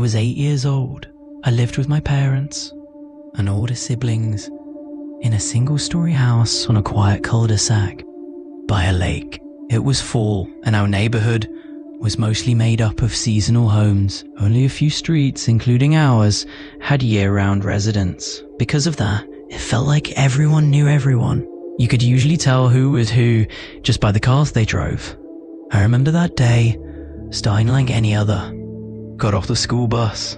was 8 years old, I lived with my parents and older siblings in a single-story house on a quiet cul-de-sac by a lake. It was fall, and our neighborhood was mostly made up of seasonal homes. Only a few streets, including ours, had year-round residents. Because of that, it felt like everyone knew everyone. You could usually tell who was who just by the cars they drove. I remember that day, starting like any other. Got off the school bus,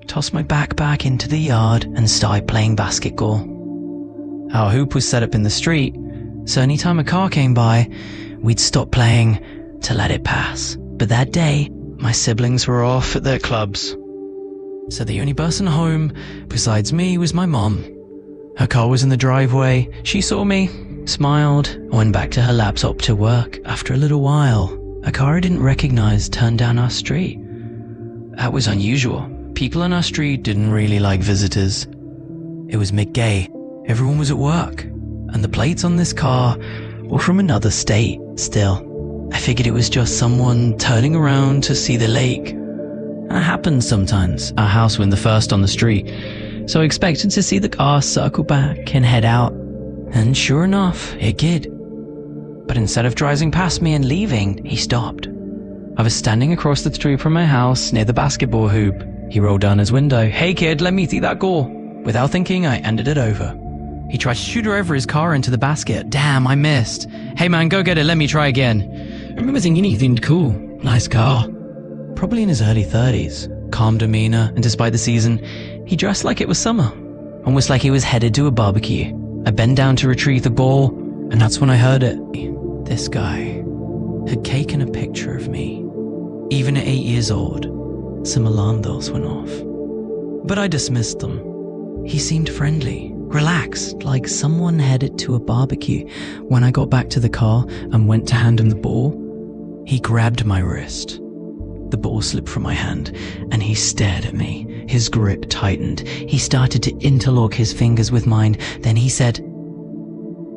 tossed my backpack into the yard and started playing basketball. Our hoop was set up in the street, so anytime a car came by, we'd stop playing to let it pass. But that day, my siblings were off at their clubs, so the only person home besides me was my mom. Her car was in the driveway. She saw me, smiled, and went back to her laptop to work. After a little while, a car I didn't recognize turned down our street. That was unusual. People on our street didn't really like visitors. It was midday. Everyone was at work, and the plates on this car were from another state. Still, I figured it was just someone turning around to see the lake. That happens sometimes. Our house was the first on the street, so I expected to see the car circle back and head out. And sure enough, it did. But instead of driving past me and leaving, he stopped. I was standing across the street from my house near the basketball hoop. He rolled down his window. "Hey kid, let me see that goal." Without thinking, I ended it over. He tried to shoot her over his car into the basket. Damn, I missed. "Hey man, go get it, let me try again." I remember thinking he seemed cool. Nice car. Probably in his early 30s. Calm demeanor, and despite the season, he dressed like it was summer. Almost like he was headed to a barbecue. I bent down to retrieve the ball, and that's when I heard it. This guy had taken a picture of me. Even at 8 years old, some alarm bells went off. But I dismissed them. He seemed friendly, relaxed, like someone headed to a barbecue. When I got back to the car and went to hand him the ball, he grabbed my wrist. The ball slipped from my hand, and he stared at me. His grip tightened. He started to interlock his fingers with mine. Then he said,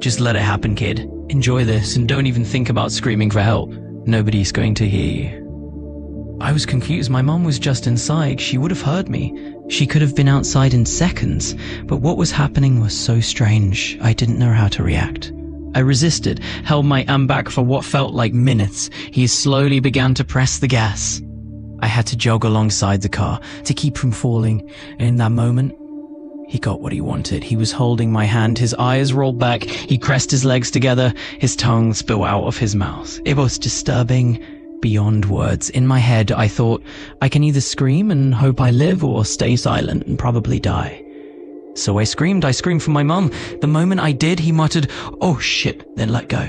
"Just let it happen, kid. Enjoy this, and don't even think about screaming for help. Nobody's going to hear you." I was confused. My mom was just inside. She would have heard me. She could have been outside in seconds. But what was happening was so strange, I didn't know how to react. I resisted, held my arm back for what felt like minutes. He slowly began to press the gas. I had to jog alongside the car to keep from falling. And in that moment, he got what he wanted. He was holding my hand, his eyes rolled back, he pressed his legs together, his tongue spilled out of his mouth. It was disturbing beyond words. In my head, I thought, I can either scream and hope I live or stay silent and probably die. So I screamed for my mum. The moment I did, he muttered, "Oh shit," then let go,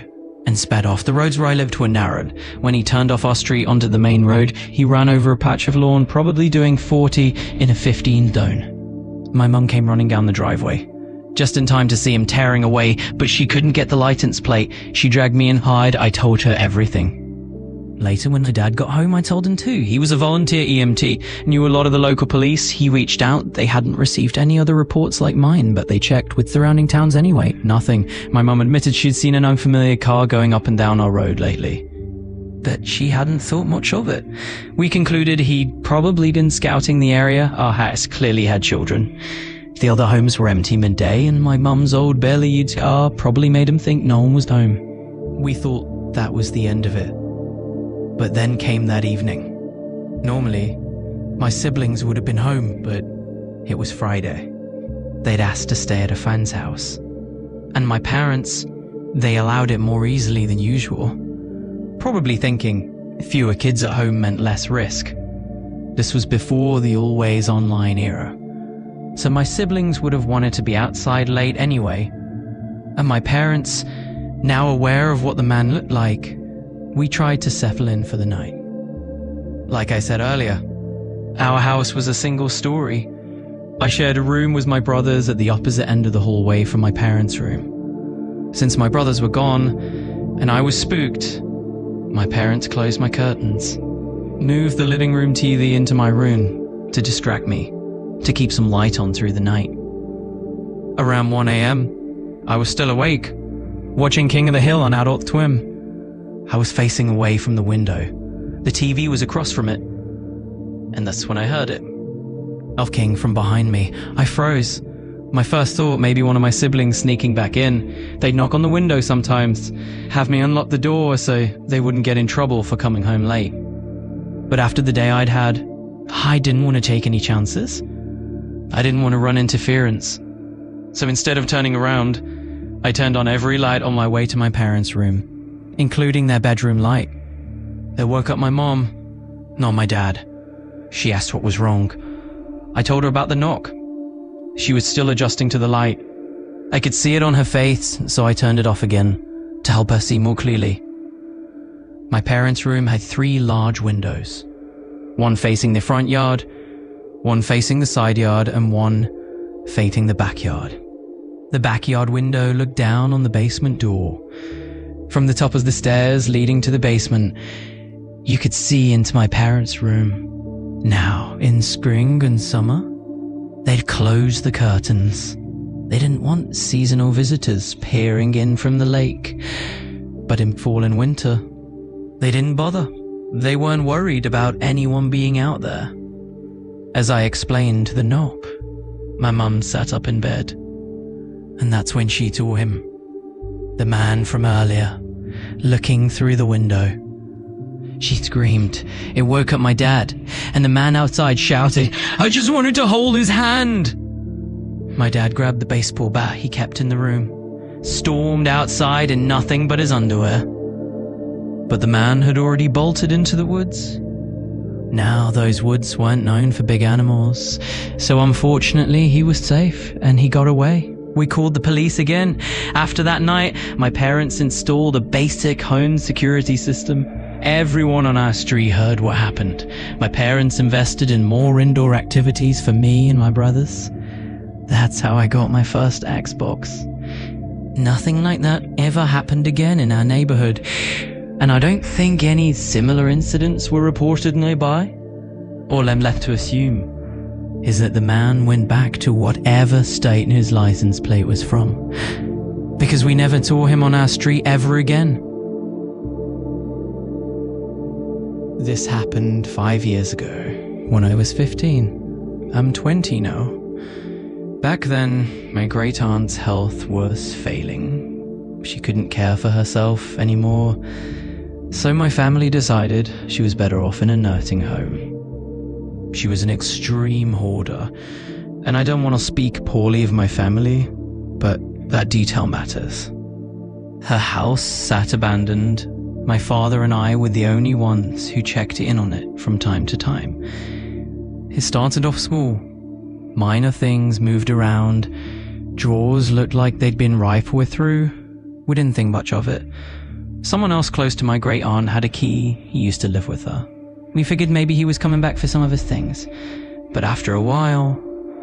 and sped off. The roads where I lived were narrowed. When he turned off our street onto the main road, he ran over a patch of lawn, probably doing 40 in a 15 zone. My mum came running down the driveway, just in time to see him tearing away, but she couldn't get the license plate. She dragged me in hard. I told her everything. Later, when my dad got home, I told him too. He was a volunteer EMT, knew a lot of the local police. He reached out. They hadn't received any other reports like mine, but they checked with surrounding towns anyway. Nothing. My mum admitted she'd seen an unfamiliar car going up and down our road lately, but she hadn't thought much of it. We concluded he'd probably been scouting the area. Our house clearly had children. The other homes were empty midday, and my mum's old barely used car probably made him think no one was home. We thought that was the end of it. But then came that evening. Normally, my siblings would have been home, but it was Friday. They'd asked to stay at a friend's house. And my parents, they allowed it more easily than usual. Probably thinking fewer kids at home meant less risk. This was before the always online era. So my siblings would have wanted to be outside late anyway. And my parents, now aware of what the man looked like, we tried to settle in for the night. Like I said earlier, our house was a single story. I shared a room with my brothers at the opposite end of the hallway from my parents' room. Since my brothers were gone and I was spooked, my parents closed my curtains, moved the living room TV into my room to distract me, to keep some light on through the night. Around 1 a.m., I was still awake, watching King of the Hill on Adult Swim. I was facing away from the window. The TV was across from it, and that's when I heard it. of King from behind me. I froze. My first thought, maybe one of my siblings sneaking back in. They'd knock on the window sometimes, have me unlock the door so they wouldn't get in trouble for coming home late. But after the day I'd had, I didn't want to take any chances. I didn't want to run interference. So instead of turning around, I turned on every light on my way to my parents' room, including their bedroom light. It woke up my mom, not my dad. She asked what was wrong. I told her about the knock. She was still adjusting to the light. I could see it on her face, so I turned it off again to help her see more clearly. My parents' room had 3 large windows, one facing the front yard, one facing the side yard, and one facing the backyard. The backyard window looked down on the basement door. From the top of the stairs leading to the basement, you could see into my parents' room. Now, in spring and summer, they'd close the curtains. They didn't want seasonal visitors peering in from the lake. But in fall and winter, they didn't bother. They weren't worried about anyone being out there. As I explained the knock, my mum sat up in bed. And that's when she saw him. The man from earlier, looking through the window. She screamed. It woke up my dad, and the man outside shouted, "I just wanted to hold his hand!" My dad grabbed the baseball bat he kept in the room, stormed outside in nothing but his underwear. But the man had already bolted into the woods. Now, those woods weren't known for big animals, so unfortunately he was safe and he got away. We called the police again. After that night, my parents installed a basic home security system. Everyone on our street heard what happened. My parents invested in more indoor activities for me and my brothers. That's how I got my first Xbox. Nothing like that ever happened again in our neighborhood, and I don't think any similar incidents were reported nearby. All I'm left to assume is that the man went back to whatever state his license plate was from, because we never saw him on our street ever again. This happened 5 years ago, when I was 15. I'm 20 now. Back then, my great-aunt's health was failing. She couldn't care for herself anymore, so my family decided she was better off in a nursing home. She was an extreme hoarder, and I don't want to speak poorly of my family, but that detail matters. Her house sat abandoned. My father and I were the only ones who checked in on it from time to time. It started off small. Minor things moved around. Drawers looked like they'd been rifled through. We didn't think much of it. Someone else close to my great aunt had a key. He used to live with her. We figured maybe he was coming back for some of his things. But after a while,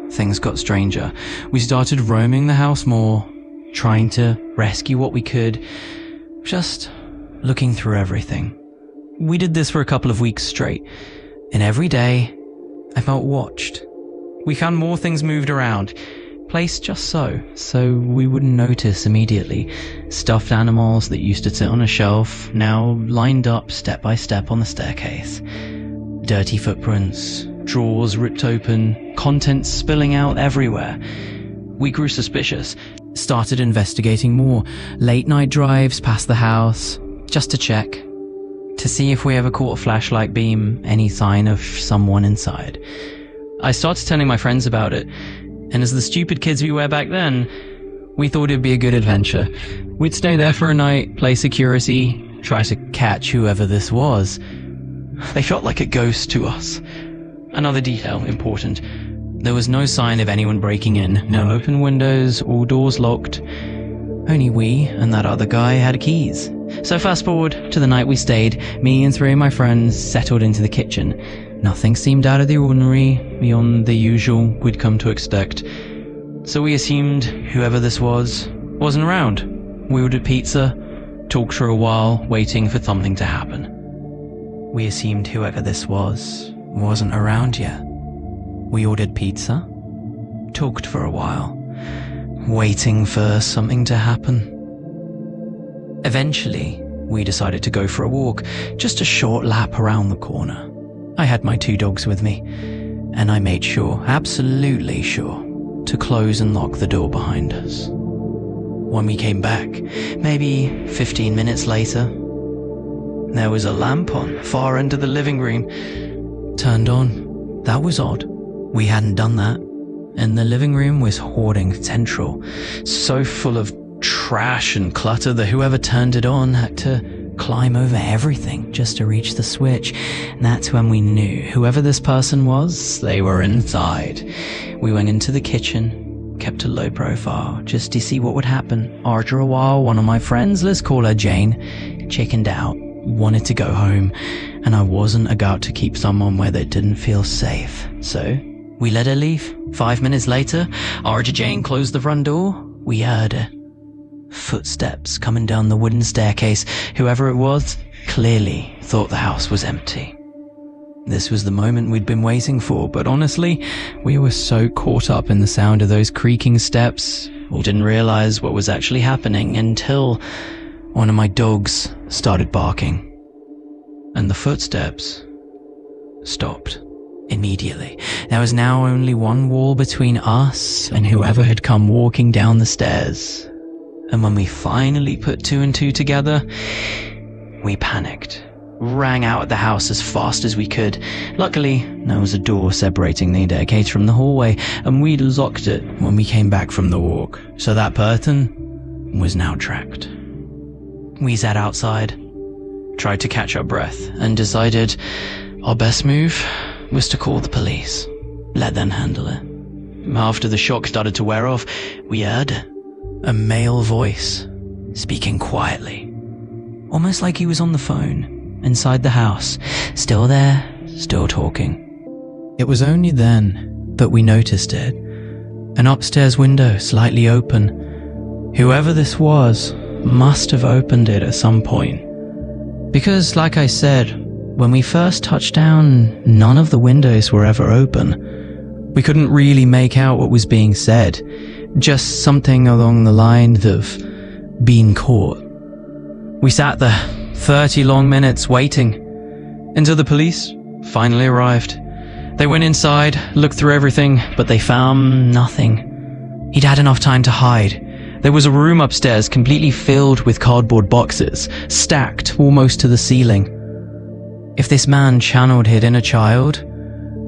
things got stranger. We started roaming the house more, trying to rescue what we could, just looking through everything. We did this for a couple of weeks straight, and every day, I felt watched. We found more things moved around, placed just so we wouldn't notice immediately. Stuffed animals that used to sit on a shelf, now lined up step by step on the staircase. Dirty footprints, drawers ripped open, contents spilling out everywhere. We grew suspicious, started investigating more. Late night drives past the house, just to check, to see if we ever caught a flashlight beam, any sign of someone inside. I started telling my friends about it, and as the stupid kids we were back then, we thought it'd be a good adventure. We'd stay there for a night, play security, try to catch whoever this was. They felt like a ghost to us. Another detail, important. There was no sign of anyone breaking in, no open windows, all doors locked. Only we and that other guy had keys. So fast forward to the night we stayed, me and 3 of my friends settled into the kitchen. Nothing seemed out of the ordinary, beyond the usual we'd come to expect. So we assumed whoever this was wasn't around. We ordered pizza, talked for a while, waiting for something to happen. We assumed whoever this was wasn't around yet. We ordered pizza, talked for a while, waiting for something to happen. Eventually, we decided to go for a walk, just a short lap around the corner. I had my 2 dogs with me, and I made sure, absolutely sure, to close and lock the door behind us. When we came back, maybe 15 minutes later, there was a lamp on the far end of the living room, turned on. That was odd. We hadn't done that. And the living room was hoarding central, so full of trash and clutter that whoever turned it on had to climb over everything just to reach the switch. And that's when we knew whoever this person was, they were inside. We went into the kitchen, kept a low profile just to see what would happen. After a while, one of my friends, let's call her Jane, chickened out, wanted to go home, and I wasn't about to keep someone where they didn't feel safe. So we let her leave. 5 minutes later, after Jane closed the front door, we heard her footsteps coming down the wooden staircase. Whoever it was clearly thought the house was empty. This was the moment we'd been waiting for, but honestly, we were so caught up in the sound of those creaking steps, we didn't realize what was actually happening until one of my dogs started barking, and the footsteps stopped immediately. There was now only one wall between us and whoever had come walking down the stairs. And when we finally put two and two together, we panicked, ran out of the house as fast as we could. Luckily, there was a door separating the staircase from the hallway, and we locked it when we came back from the walk, so that person was now tracked. We sat outside, tried to catch our breath, and decided our best move was to call the police, let them handle it. After the shock started to wear off, we heard a male voice speaking quietly, almost like he was on the phone inside the house, still there, still talking. It was only then that we noticed it, an upstairs window slightly open. Whoever this was must have opened it at some point, because like I said, when we first touched down, none of the windows were ever open. We couldn't really make out what was being said, just something along the lines of being caught. We sat there 30 long minutes waiting until the police finally arrived. They went inside, looked through everything, but they found nothing. He'd had enough time to hide. There was a room upstairs completely filled with cardboard boxes, stacked almost to the ceiling. If this man channeled his inner child,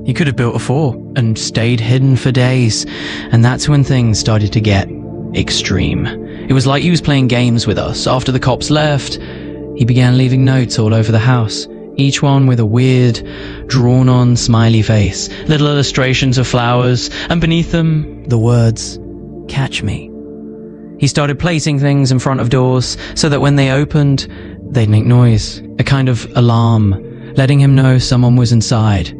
he could have built a fort and stayed hidden for days, and that's when things started to get extreme. It was like he was playing games with us. After the cops left, he began leaving notes all over the house, each one with a weird, drawn-on smiley face, little illustrations of flowers, and beneath them, the words, "Catch me." He started placing things in front of doors so that when they opened, they'd make noise, a kind of alarm, letting him know someone was inside.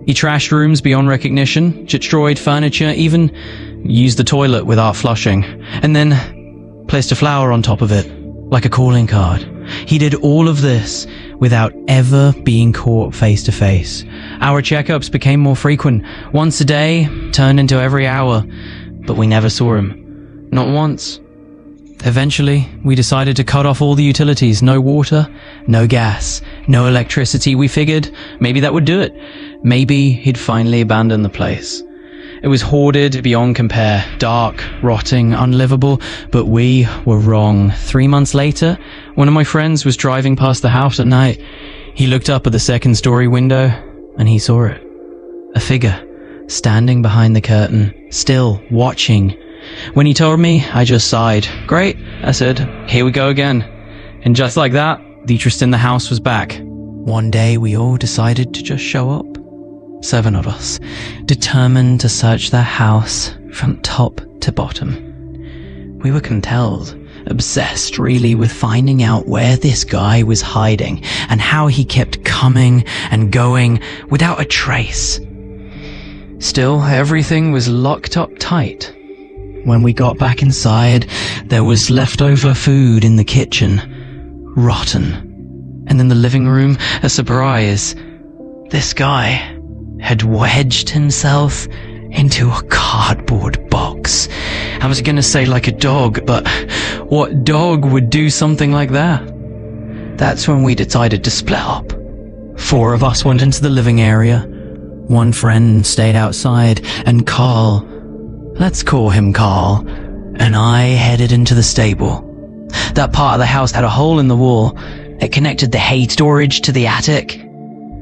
He trashed rooms beyond recognition, destroyed furniture, even used the toilet without flushing, and then placed a flower on top of it, like a calling card. He did all of this without ever being caught face to face. Our checkups became more frequent. Once a day turned into every hour, but we never saw him. Not once. Eventually, we decided to cut off all the utilities. No water, no gas, no electricity. We figured maybe that would do it. Maybe he'd finally abandoned the place. It was hoarded beyond compare, dark, rotting, unlivable, but we were wrong. 3 months later, one of my friends was driving past the house at night. He looked up at the second-story window, and he saw it. A figure, standing behind the curtain, still watching. When he told me, I just sighed. Great, I said, here we go again. And just like that, the interest in the house was back. One day we all decided to just show up. 7 of us, determined to search the house from top to bottom. We were compelled, obsessed really, with finding out where this guy was hiding and how he kept coming and going without a trace. Still, everything was locked up tight. When we got back inside, there was leftover food in the kitchen, rotten. And in the living room, a surprise. This guy had wedged himself into a cardboard box. I was gonna say like a dog, but what dog would do something like that? That's when we decided to split up. 4 of us went into the living area. One friend stayed outside, and Carl, let's call him Carl, and I headed into the stable. That part of the house had a hole in the wall. It connected the hay storage to the attic,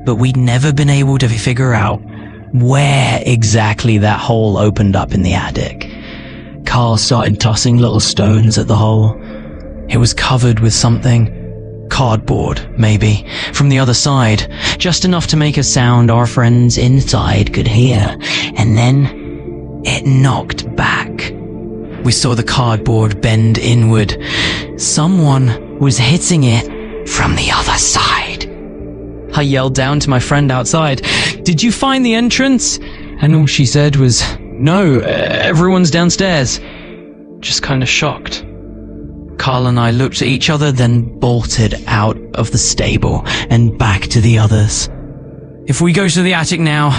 but we'd never been able to figure out where exactly that hole opened up in the attic. Carl started tossing little stones at the hole. It was covered with something, cardboard, maybe, from the other side, just enough to make a sound our friends inside could hear, and then it knocked back. We saw the cardboard bend inward. Someone was hitting it from the other side. I yelled down to my friend outside, "Did you find the entrance?" And all she said was, "No, everyone's downstairs." Just kind of shocked. Carl and I looked at each other, then bolted out of the stable and back to the others. "If we go to the attic now,"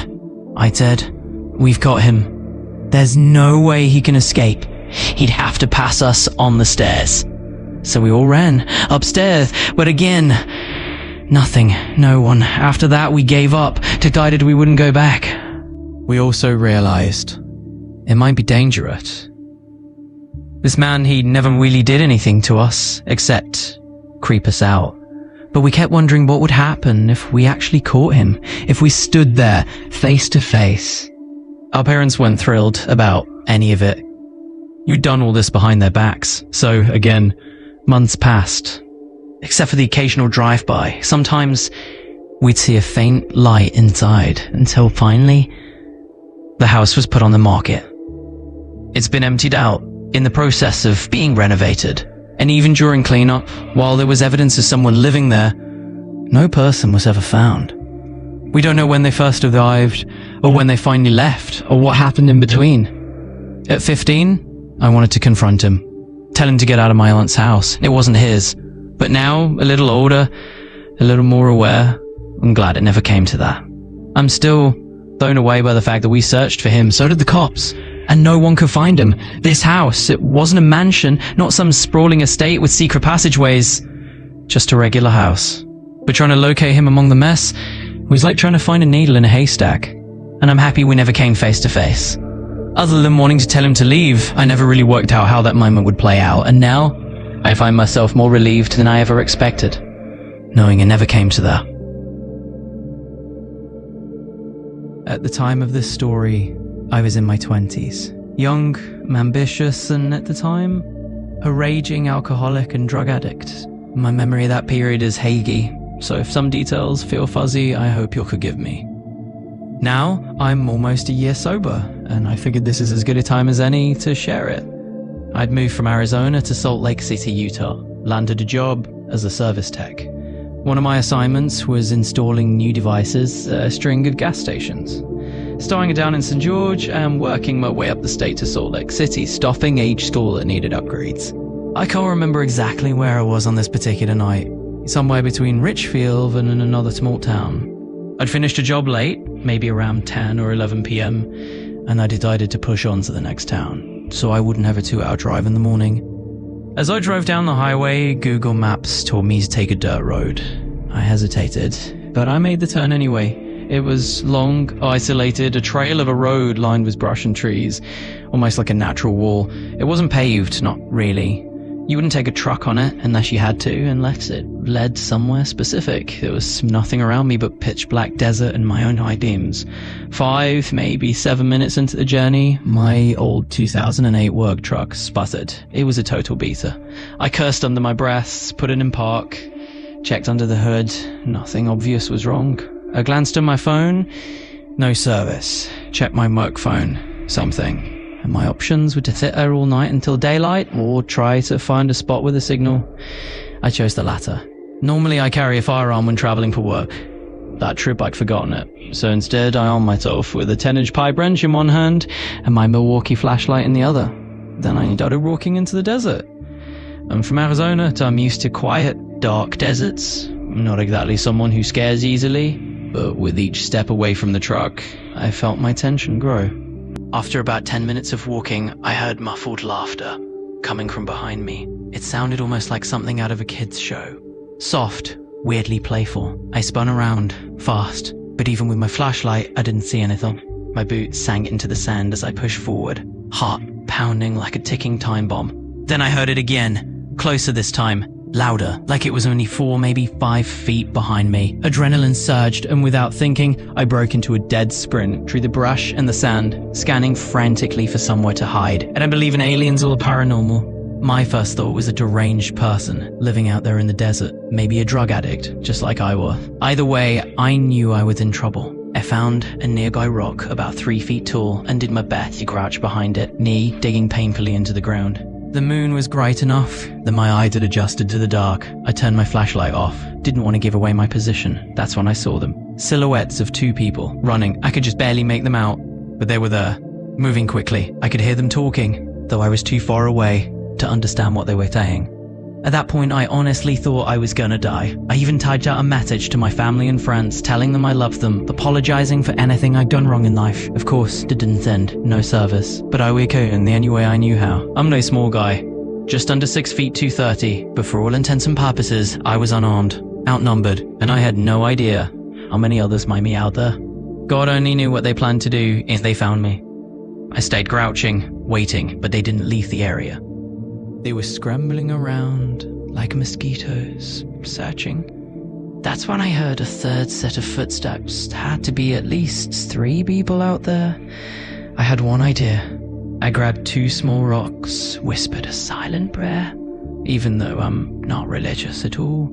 I said, "we've got him. There's no way he can escape. He'd have to pass us on the stairs." So we all ran upstairs, but again, nothing, no one. After that, we gave up, decided we wouldn't go back. We also realized it might be dangerous. This man, he never really did anything to us, except creep us out. But we kept wondering what would happen if we actually caught him, if we stood there, face to face. Our parents weren't thrilled about any of it. You'd done all this behind their backs, so again, months passed. Except for the occasional drive-by, sometimes we'd see a faint light inside, until finally, the house was put on the market. It's been emptied out, in the process of being renovated, and even during cleanup, while there was evidence of someone living there, no person was ever found. We don't know when they first arrived, or when they finally left, or what happened in between. At 15, I wanted to confront him, tell him to get out of my aunt's house. It wasn't his. But now, a little older, a little more aware, I'm glad it never came to that. I'm still blown away by the fact that we searched for him, so did the cops, and no one could find him. This house, it wasn't a mansion, not some sprawling estate with secret passageways, just a regular house. But trying to locate him among the mess was like trying to find a needle in a haystack, and I'm happy we never came face to face. Other than wanting to tell him to leave, I never really worked out how that moment would play out, and now I find myself more relieved than I ever expected, knowing it never came to that. At the time of this story, I was in my 20s, young, ambitious, and at the time, a raging alcoholic and drug addict. My memory of that period is hazy, so if some details feel fuzzy, I hope you'll forgive me. Now, I'm almost a year sober, and I figured this is as good a time as any to share it. I'd moved from Arizona to Salt Lake City, Utah, landed a job as a service tech. One of my assignments was installing new devices at a string of gas stations. Starting down in St. George and working my way up the state to Salt Lake City, stopping each school that needed upgrades. I can't remember exactly where I was on this particular night, somewhere between Richfield and in another small town. I'd finished a job late, maybe around 10 or 11 p.m, and I decided to push on to the next town, so I wouldn't have a 2-hour drive in the morning. As I drove down the highway, Google Maps told me to take a dirt road. I hesitated, but I made the turn anyway. It was long, isolated, a trail of a road lined with brush and trees, almost like a natural wall. It wasn't paved, not really. You wouldn't take a truck on it unless you had to, unless it led somewhere specific. There was nothing around me but pitch black desert and my own high beams. 5, maybe 7 minutes into the journey, my old 2008 work truck sputtered. It was a total beater. I cursed under my breath, put it in park, checked under the hood. Nothing obvious was wrong. I glanced at my phone. No service. Checked my work phone. Something. And my options were to sit there all night until daylight or try to find a spot with a signal. I chose the latter. Normally I carry a firearm when traveling for work. That trip I'd forgotten it, so instead I armed myself with a 10-inch pipe wrench in one hand and my Milwaukee flashlight in the other. Then I started walking into the desert. I'm from Arizona, so I'm used to quiet, dark deserts. I'm not exactly someone who scares easily, but with each step away from the truck, I felt my tension grow. After about 10 minutes of walking, I heard muffled laughter coming from behind me. It sounded almost like something out of a kid's show. Soft, weirdly playful. I spun around, fast, But even with my flashlight, I didn't see anything. My boots sank into the sand as I pushed forward, heart pounding like a ticking time bomb. Then I heard it again, closer this time, louder, like it was only 4, maybe 5 feet behind me. Adrenaline surged, and without thinking, I broke into a dead sprint through the brush and the sand, scanning frantically for somewhere to hide. And I believe in aliens or the paranormal. My first thought was a deranged person living out there in the desert, maybe a drug addict, just like I was. Either way, I knew I was in trouble. I found a nearby rock about 3 feet tall and did my best to crouch behind it, knee digging painfully into the ground. The moon was bright enough that my eyes had adjusted to the dark. I turned my flashlight off. Didn't want to give away my position. That's when I saw them. Silhouettes of 2 people, running. I could just barely make them out, but they were there, moving quickly. I could hear them talking, though I was too far away to understand what they were saying. At that point, I honestly thought I was gonna die. I even typed out a message to my family and friends, telling them I loved them, apologizing for anything I'd done wrong in life. Of course, it didn't send, no service, but I worked out in the only way I knew how. I'm no small guy, just under 6 feet 230, but for all intents and purposes, I was unarmed, outnumbered, and I had no idea how many others might be out there. God only knew what they planned to do if they found me. I stayed crouching, waiting, but they didn't leave the area. They were scrambling around like mosquitoes, searching. That's when I heard a third set of footsteps. Had to be at least 3 people out there. I had one idea. I grabbed 2 small rocks, whispered a silent prayer, even though I'm not religious at all,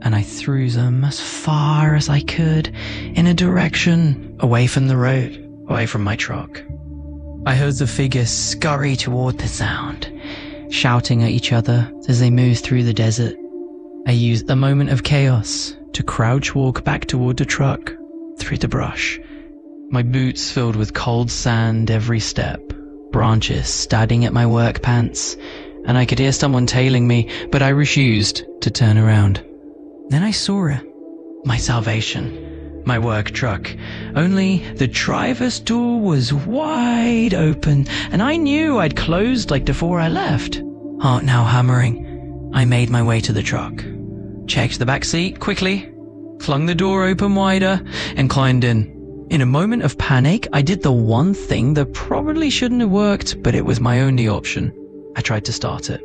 and I threw them as far as I could in a direction away from the road, away from my truck. I heard the figures scurry toward the sound, shouting at each other as they moved through the desert. I used the moment of chaos to crouch walk back toward the truck, through the brush. My boots filled with cold sand every step, branches stabbing at my work pants, and I could hear someone tailing me, but I refused to turn around. Then I saw it, my salvation. My work truck, only the driver's door was wide open, and I knew I'd closed like before I left. Heart now hammering, I made my way to the truck, checked the back seat quickly, flung the door open wider, and climbed in. In a moment of panic, I did the one thing that probably shouldn't have worked, but it was my only option. I tried to start it.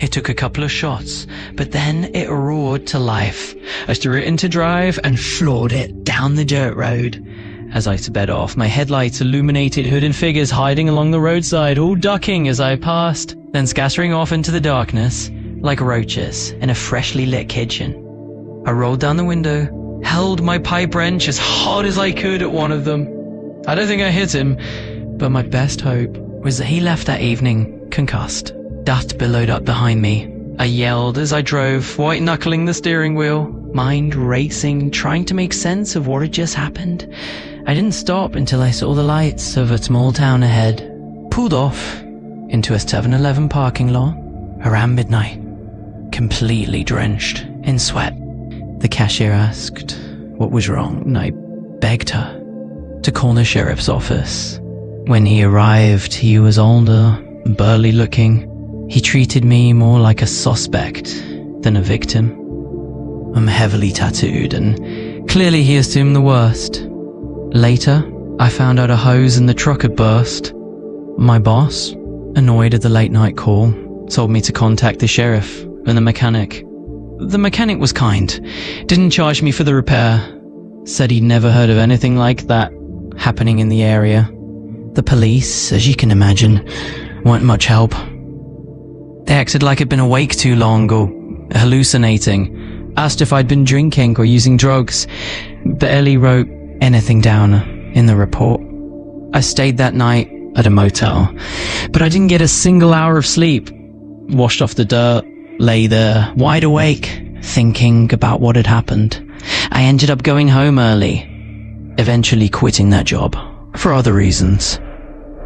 It took a couple of shots, but then it roared to life. I threw it into drive and floored it down the dirt road. As I sped off, my headlights illuminated hooded figures hiding along the roadside, all ducking as I passed, then scattering off into the darkness like roaches in a freshly lit kitchen. I rolled down the window, held my pipe wrench as hard as I could at one of them. I don't think I hit him, but my best hope was that he left that evening concussed. Dust billowed up behind me. I yelled as I drove, white-knuckling the steering wheel, mind racing, trying to make sense of what had just happened. I didn't stop until I saw the lights of a small town ahead. Pulled off into a 7-Eleven parking lot around midnight, completely drenched in sweat. The cashier asked what was wrong, and I begged her to call the sheriff's office. When he arrived, he was older, burly looking. He treated me more like a suspect than a victim. I'm heavily tattooed, and clearly he assumed the worst. Later, I found out a hose in the truck had burst. My boss, annoyed at the late night call, told me to contact the sheriff and the mechanic. The mechanic was kind, didn't charge me for the repair, said he'd never heard of anything like that happening in the area. The police, as you can imagine, weren't much help. They acted like I'd been awake too long or hallucinating, asked if I'd been drinking or using drugs, barely wrote anything down in the report. I stayed that night at a motel, but I didn't get a single hour of sleep. Washed off the dirt, lay there, wide awake, thinking about what had happened. I ended up going home early, eventually quitting that job for other reasons.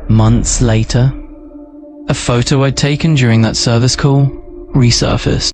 Months later, a photo I'd taken during that service call resurfaced.